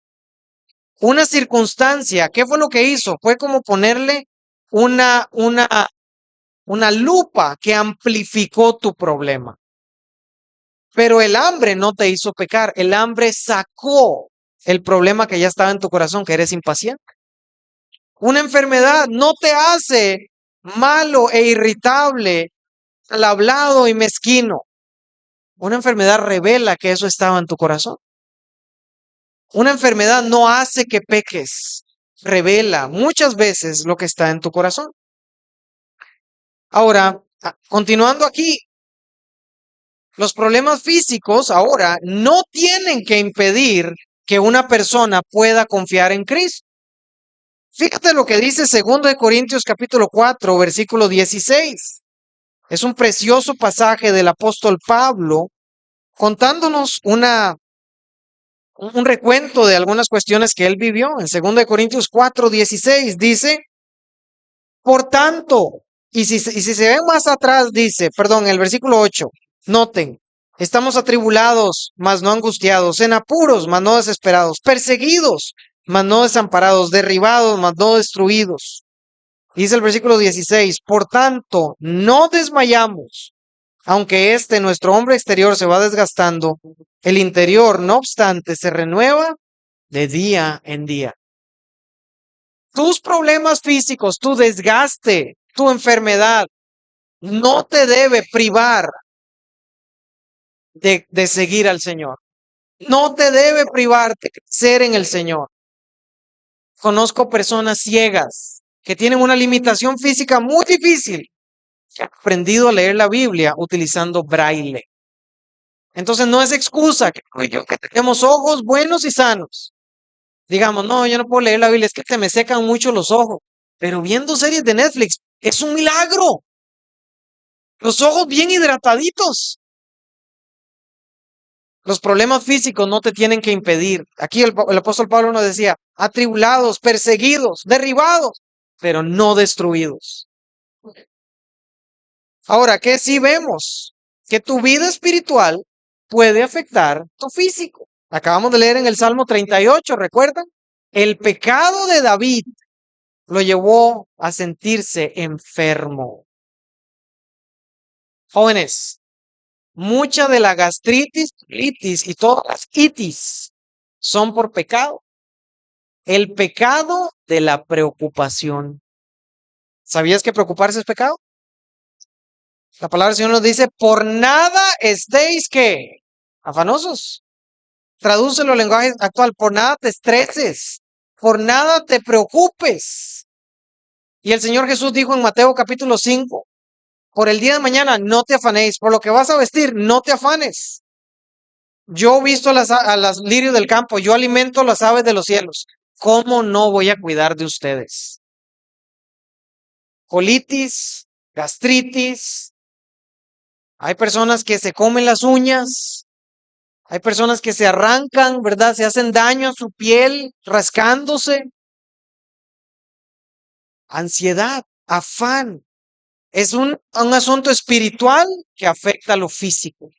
Una circunstancia, ¿qué fue lo que hizo? Fue como ponerle una, una, una lupa que amplificó tu problema. Pero el hambre no te hizo pecar, el hambre sacó el problema que ya estaba en tu corazón, que eres impaciente. Una enfermedad no te hace malo e irritable, al hablado y mezquino. Una enfermedad revela que eso estaba en tu corazón. Una enfermedad no hace que peques, revela muchas veces lo que está en tu corazón. Ahora, continuando aquí, los problemas físicos ahora no tienen que impedir que una persona pueda confiar en Cristo. Fíjate lo que dice 2 Corintios capítulo 4, versículo 16. Es un precioso pasaje del apóstol Pablo contándonos un recuento de algunas cuestiones que él vivió. En 2 Corintios 4:16 dice, por tanto, y si se ven más atrás dice, perdón, el versículo 8, noten, estamos atribulados, mas no angustiados, en apuros, mas no desesperados, perseguidos, mas no desamparados, derribados, mas no destruidos. Dice el versículo 16, por tanto, no desmayamos, aunque nuestro hombre exterior se va desgastando, el interior, no obstante, se renueva de día en día. Tus problemas físicos, tu desgaste, tu enfermedad, no te debe privar de seguir al Señor. No te debe privar de crecer en el Señor. Conozco personas ciegas que tienen una limitación física muy difícil, que han aprendido a leer la Biblia utilizando braille. Entonces no es excusa que tenemos ojos buenos y sanos. Digamos, no, yo no puedo leer la Biblia, es que se me secan mucho los ojos. Pero viendo series de Netflix es un milagro. Los ojos bien hidrataditos. Los problemas físicos no te tienen que impedir. Aquí el apóstol Pablo nos decía, atribulados, perseguidos, derribados, pero no destruidos. Ahora, ¿qué sí vemos? Que tu vida espiritual puede afectar tu físico. Acabamos de leer en el Salmo 38, ¿recuerdan? El pecado de David lo llevó a sentirse enfermo. Jóvenes, mucha de la gastritis, colitis y todas las itis son por pecado. El pecado de la preocupación. ¿Sabías que preocuparse es pecado? La palabra del Señor nos dice, por nada estéis que afanosos. Tradúcelo al lenguaje actual, por nada te estreses, por nada te preocupes. Y el Señor Jesús dijo en Mateo capítulo 5, por el día de mañana no te afanéis, por lo que vas a vestir no te afanes. Yo he visto a las lirios del campo, yo alimento las aves de los cielos. ¿Cómo no voy a cuidar de ustedes? Colitis, gastritis, hay personas que se comen las uñas, hay personas que se arrancan, ¿verdad? Se hacen daño a su piel rascándose. Ansiedad, afán. Es un asunto espiritual que afecta a lo físico.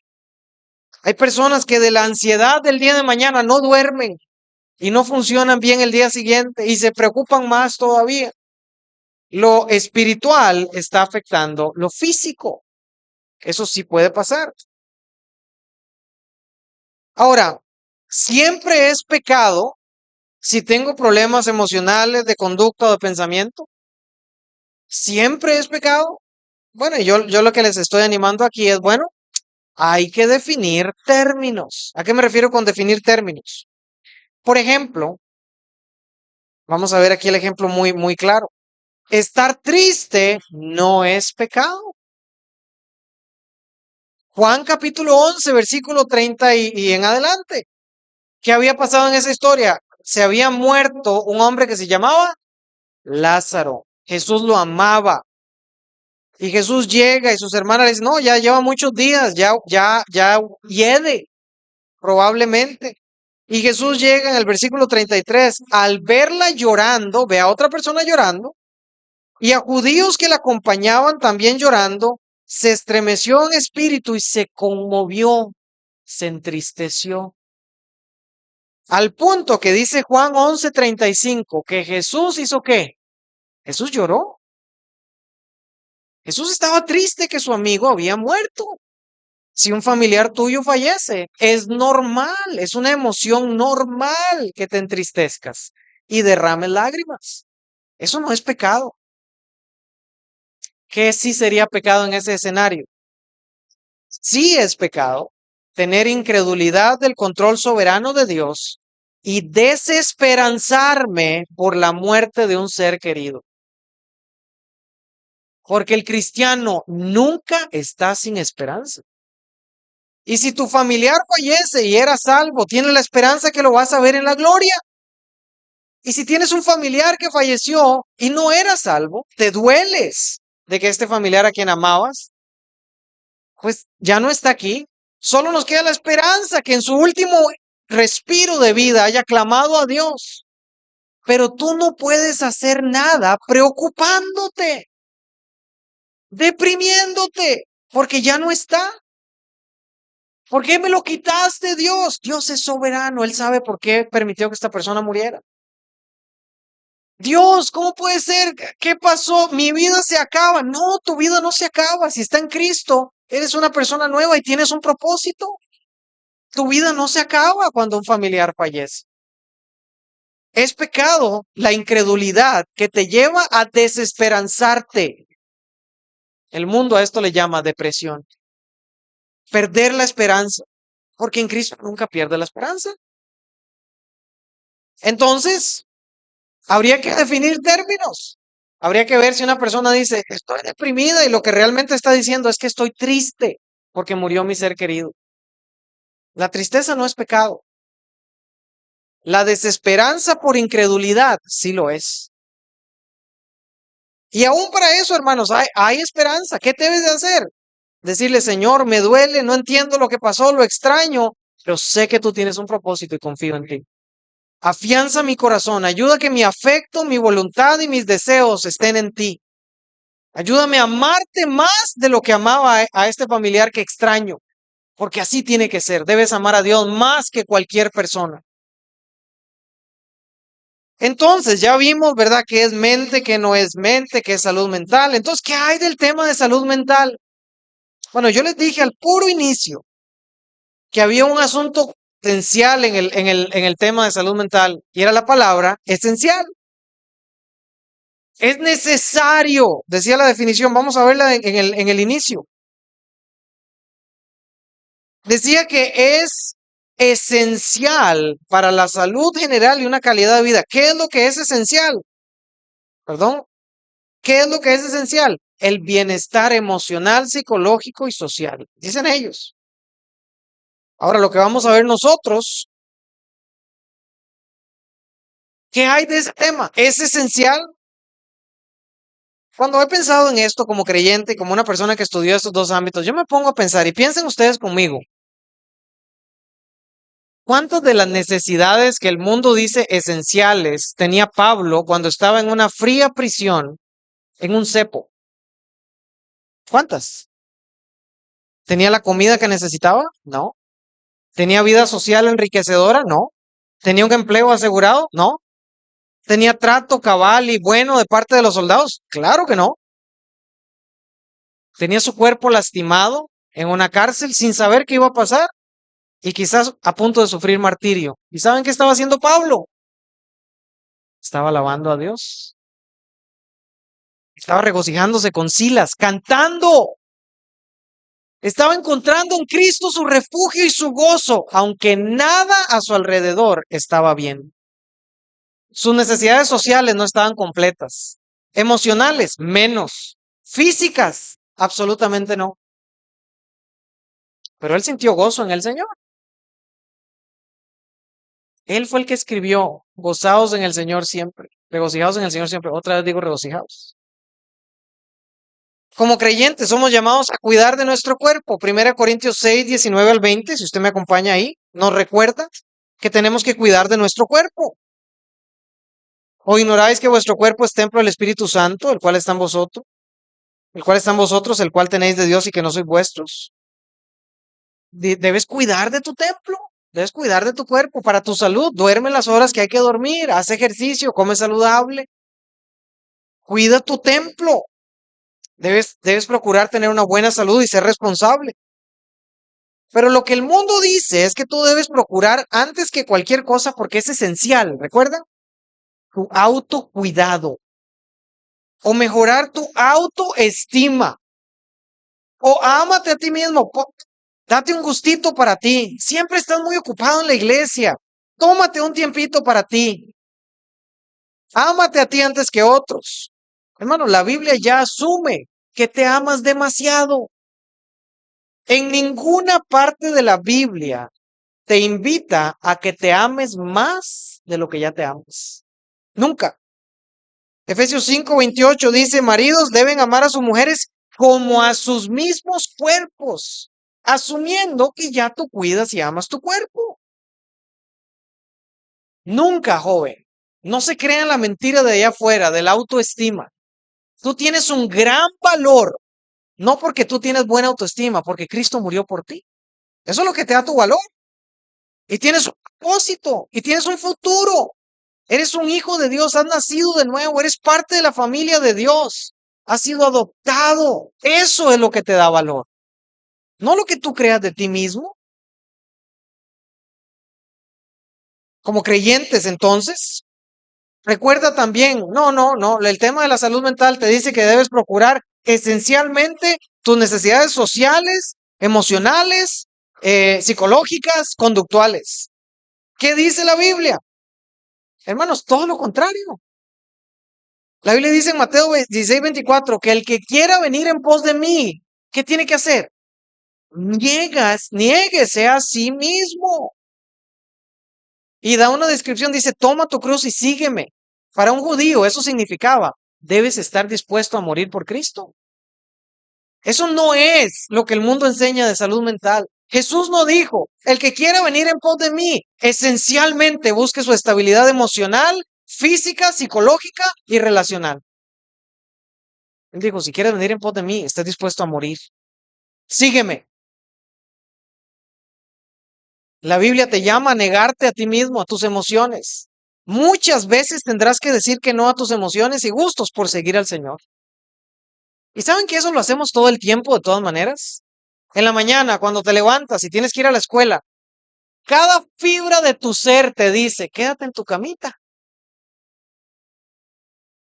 Hay personas que de la ansiedad del día de mañana no duermen y no funcionan bien el día siguiente y se preocupan más todavía. Lo espiritual está afectando lo físico. Eso sí puede pasar. Ahora, siempre es pecado si tengo problemas emocionales de conducta o de pensamiento. Siempre es pecado. Bueno, yo lo que les estoy animando aquí es, bueno, hay que definir términos. ¿A qué me refiero con definir términos? Por ejemplo, vamos a ver aquí el ejemplo muy, muy claro. Estar triste no es pecado. Juan capítulo 11, versículo 30 y en adelante. ¿Qué había pasado en esa historia? Se había muerto un hombre que se llamaba Lázaro. Jesús lo amaba. Y Jesús llega y sus hermanas le dicen, no, ya lleva muchos días, ya hiede, probablemente. Y Jesús llega en el versículo 33, al verla llorando, ve a otra persona llorando, y a judíos que la acompañaban también llorando, se estremeció en espíritu y se conmovió, se entristeció. Al punto que dice Juan 11:35, que Jesús hizo ¿qué? Jesús lloró. Jesús estaba triste que su amigo había muerto. Si un familiar tuyo fallece, es normal, es una emoción normal que te entristezcas y derrames lágrimas. Eso no es pecado. ¿Qué sí sería pecado en ese escenario? Sí es pecado tener incredulidad del control soberano de Dios y desesperanzarme por la muerte de un ser querido. Porque el cristiano nunca está sin esperanza. Y si tu familiar fallece y era salvo, tienes la esperanza que lo vas a ver en la gloria. Y si tienes un familiar que falleció y no era salvo, te dueles de que este familiar a quien amabas, pues ya no está aquí. Solo nos queda la esperanza que en su último respiro de vida haya clamado a Dios. Pero tú no puedes hacer nada preocupándote, deprimiéndote, porque ya no está. ¿Por qué me lo quitaste, Dios? Dios es soberano, Él sabe por qué permitió que esta persona muriera. Dios, ¿cómo puede ser? ¿Qué pasó? Mi vida se acaba. No, tu vida no se acaba. Si está en Cristo, eres una persona nueva y tienes un propósito. Tu vida no se acaba cuando un familiar fallece. Es pecado la incredulidad que te lleva a desesperanzarte. El mundo a esto le llama depresión. Perder la esperanza. Porque en Cristo nunca pierde la esperanza. Entonces, habría que definir términos. Habría que ver si una persona dice, estoy deprimida y lo que realmente está diciendo es que estoy triste porque murió mi ser querido. La tristeza no es pecado. La desesperanza por incredulidad sí lo es. Y aún para eso, hermanos, hay esperanza. ¿Qué debes de hacer? Decirle, Señor, me duele, no entiendo lo que pasó, lo extraño, pero sé que tú tienes un propósito y confío en ti. Afianza mi corazón, ayuda a que mi afecto, mi voluntad y mis deseos estén en ti. Ayúdame a amarte más de lo que amaba a este familiar que extraño, porque así tiene que ser. Debes amar a Dios más que cualquier persona. Entonces, ya vimos, ¿verdad?, qué es mente, qué no es mente, qué es salud mental. Entonces, ¿qué hay del tema de salud mental? Bueno, yo les dije al puro inicio que había un asunto esencial en el tema de salud mental y era la palabra esencial. Es necesario, decía la definición, vamos a verla en el inicio. Decía que es esencial para la salud general y una calidad de vida. ¿Qué es lo que es esencial? Perdón. ¿Qué es lo que es esencial? El bienestar emocional, psicológico y social, dicen ellos. Ahora lo que vamos a ver nosotros, ¿qué hay de ese tema? ¿Es esencial? Cuando he pensado en esto como creyente, como una persona que estudió estos dos ámbitos, yo me pongo a pensar y piensen ustedes conmigo, ¿cuántas de las necesidades que el mundo dice esenciales tenía Pablo cuando estaba en una fría prisión, en un cepo? ¿Cuántas? ¿Tenía la comida que necesitaba? No. ¿Tenía vida social enriquecedora? No. ¿Tenía un empleo asegurado? No. ¿Tenía trato cabal y bueno de parte de los soldados? Claro que no. ¿Tenía su cuerpo lastimado en una cárcel sin saber qué iba a pasar? Y quizás a punto de sufrir martirio. ¿Y saben qué estaba haciendo Pablo? Estaba alabando a Dios. Estaba regocijándose con Silas, cantando. Estaba encontrando en Cristo su refugio y su gozo, aunque nada a su alrededor estaba bien. Sus necesidades sociales no estaban completas. Emocionales, menos. Físicas, absolutamente no. Pero él sintió gozo en el Señor. Él fue el que escribió, gozaos en el Señor siempre. Regocijaos en el Señor siempre. Otra vez digo regocijaos. Como creyentes somos llamados a cuidar de nuestro cuerpo. 1 Corintios 6, 19 al 20, si usted me acompaña ahí, nos recuerda que tenemos que cuidar de nuestro cuerpo. ¿O ignoráis que vuestro cuerpo es templo del Espíritu Santo, el cual está en vosotros? El cual está en vosotros, el cual tenéis de Dios y que no sois vuestros. Debes cuidar de tu templo, debes cuidar de tu cuerpo para tu salud. Duerme las horas que hay que dormir, haz ejercicio, come saludable. Cuida tu templo. Debes procurar tener una buena salud y ser responsable. Pero lo que el mundo dice es que tú debes procurar antes que cualquier cosa porque es esencial, ¿recuerdan? Tu autocuidado o mejorar tu autoestima o ámate a ti mismo, date un gustito para ti. Siempre estás muy ocupado en la iglesia. Tómate un tiempito para ti. Ámate a ti antes que otros. Hermano, la Biblia ya asume que te amas demasiado. En ninguna parte de la Biblia te invita a que te ames más de lo que ya te amas. Nunca. Efesios 5:28 dice, maridos deben amar a sus mujeres como a sus mismos cuerpos, asumiendo que ya tú cuidas y amas tu cuerpo. Nunca, joven. No se crean la mentira de allá afuera, de la autoestima. Tú tienes un gran valor, no porque tú tienes buena autoestima, porque Cristo murió por ti. Eso es lo que te da tu valor. Y tienes un propósito, y tienes un futuro. Eres un hijo de Dios, has nacido de nuevo, eres parte de la familia de Dios, has sido adoptado. Eso es lo que te da valor, no lo que tú creas de ti mismo. Como creyentes, entonces, recuerda también, no, el tema de la salud mental te dice que debes procurar esencialmente tus necesidades sociales, emocionales, psicológicas, conductuales. ¿Qué dice la Biblia? Hermanos, todo lo contrario. La Biblia dice en Mateo 16:24 que el que quiera venir en pos de mí, ¿qué tiene que hacer? Niéguese a sí mismo. Y da una descripción, dice, toma tu cruz y sígueme. Para un judío eso significaba, debes estar dispuesto a morir por Cristo. Eso no es lo que el mundo enseña de salud mental. Jesús no dijo, el que quiera venir en pos de mí, esencialmente busque su estabilidad emocional, física, psicológica y relacional. Él dijo, si quieres venir en pos de mí, estés dispuesto a morir. Sígueme. La Biblia te llama a negarte a ti mismo, a tus emociones. Muchas veces tendrás que decir que no a tus emociones y gustos por seguir al Señor. ¿Y saben que eso lo hacemos todo el tiempo, de todas maneras? En la mañana, cuando te levantas y tienes que ir a la escuela, cada fibra de tu ser te dice, quédate en tu camita,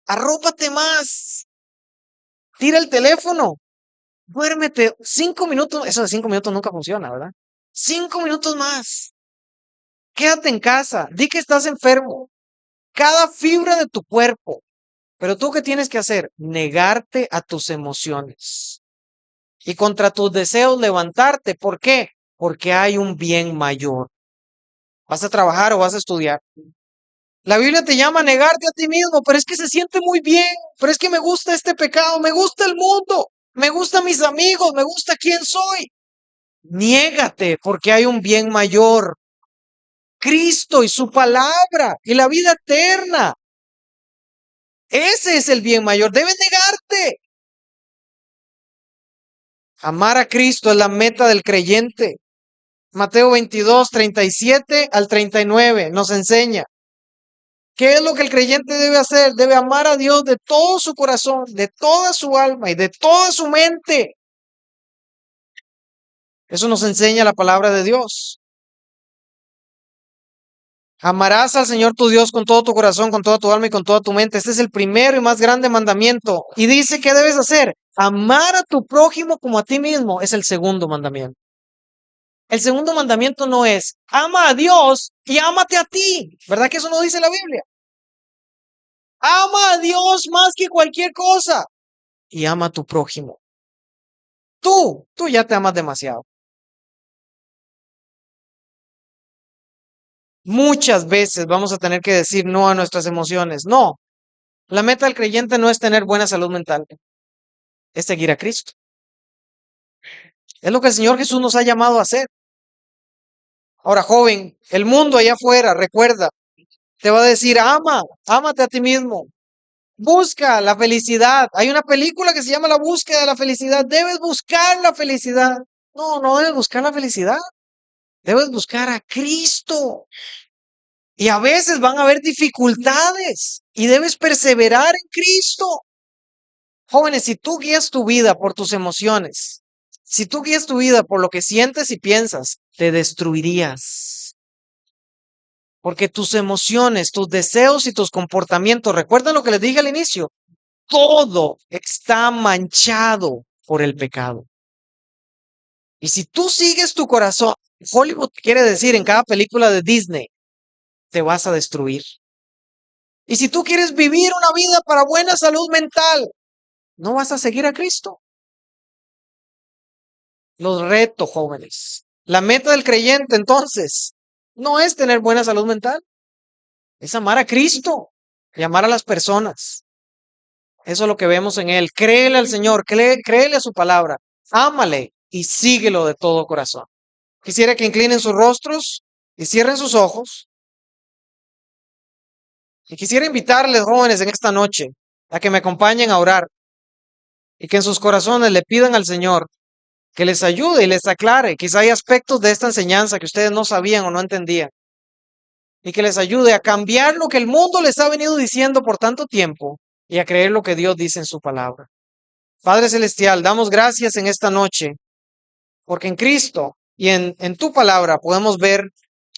arrópate más, tira el teléfono, duérmete 5 minutos. Eso de 5 minutos nunca funciona, ¿verdad? 5 minutos más, quédate en casa, di que estás enfermo, cada fibra de tu cuerpo. Pero tú, ¿qué tienes que hacer? Negarte a tus emociones y contra tus deseos levantarte. ¿Por qué? Porque hay un bien mayor. ¿Vas a trabajar o vas a estudiar? La Biblia te llama a negarte a ti mismo, pero es que se siente muy bien, pero es que me gusta este pecado, me gusta el mundo, me gustan mis amigos, me gusta quién soy. Niégate porque hay un bien mayor. Cristo y su palabra y la vida eterna. Ese es el bien mayor. Debes negarte. Amar a Cristo es la meta del creyente. Mateo 22, 37 al 39 nos enseña. ¿Qué es lo que el creyente debe hacer? Debe amar a Dios de todo su corazón, de toda su alma y de toda su mente. Eso nos enseña la palabra de Dios. Amarás al Señor tu Dios con todo tu corazón, con toda tu alma y con toda tu mente. Este es el primero y más grande mandamiento. Y dice, ¿qué debes hacer? Amar a tu prójimo como a ti mismo es el segundo mandamiento. El segundo mandamiento no es, ama a Dios y ámate a ti. ¿Verdad que eso no dice la Biblia? Ama a Dios más que cualquier cosa y ama a tu prójimo. Tú ya te amas demasiado. Muchas veces vamos a tener que decir no a nuestras emociones. No, la meta del creyente no es tener buena salud mental, es seguir a Cristo. Es lo que el Señor Jesús nos ha llamado a hacer. Ahora, joven, el mundo allá afuera, recuerda, te va a decir, ámate a ti mismo. Busca la felicidad. Hay una película que se llama La búsqueda de la felicidad. Debes buscar la felicidad. No, no debes buscar la felicidad. Debes buscar a Cristo. Y a veces van a haber dificultades y debes perseverar en Cristo. Jóvenes, si tú guías tu vida por tus emociones, si tú guías tu vida por lo que sientes y piensas, te destruirías. Porque tus emociones, tus deseos y tus comportamientos, recuerden lo que les dije al inicio, todo está manchado por el pecado. Y si tú sigues tu corazón, Hollywood quiere decir en cada película de Disney, te vas a destruir. Y si tú quieres vivir una vida para buena salud mental, no vas a seguir a Cristo. Los reto, jóvenes. La meta del creyente, entonces, no es tener buena salud mental, es amar a Cristo y amar a las personas. Eso es lo que vemos en Él. Créele al Señor, créele a su palabra, ámale y síguelo de todo corazón. Quisiera que inclinen sus rostros y cierren sus ojos. Y quisiera invitarles, jóvenes, en esta noche, a que me acompañen a orar y que en sus corazones le pidan al Señor que les ayude y les aclare. Quizá hay aspectos de esta enseñanza que ustedes no sabían o no entendían. Y que les ayude a cambiar lo que el mundo les ha venido diciendo por tanto tiempo y a creer lo que Dios dice en su palabra. Padre Celestial, damos gracias en esta noche porque en Cristo y en tu palabra podemos ver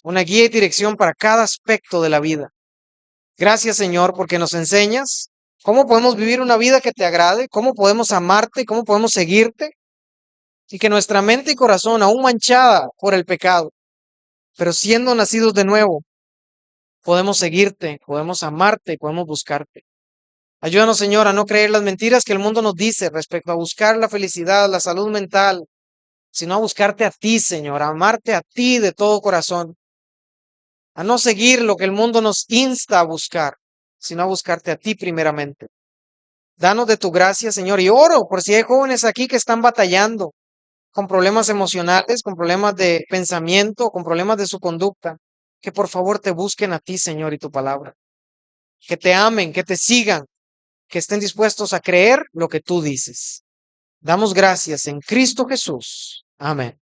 una guía y dirección para cada aspecto de la vida. Gracias, Señor, porque nos enseñas cómo podemos vivir una vida que te agrade, cómo podemos amarte, cómo podemos seguirte, y que nuestra mente y corazón, aún manchada por el pecado, pero siendo nacidos de nuevo, podemos seguirte, podemos amarte y podemos buscarte. Ayúdanos, Señor, a no creer las mentiras que el mundo nos dice respecto a buscar la felicidad, la salud mental, sino a buscarte a ti, Señor, a amarte a ti de todo corazón, a no seguir lo que el mundo nos insta a buscar, sino a buscarte a ti primeramente. Danos de tu gracia, Señor, y oro por si hay jóvenes aquí que están batallando, con problemas emocionales, con problemas de pensamiento, con problemas de su conducta, que por favor te busquen a ti, Señor, y tu palabra, que te amen, que te sigan, que estén dispuestos a creer lo que tú dices. Damos gracias en Cristo Jesús. Amén.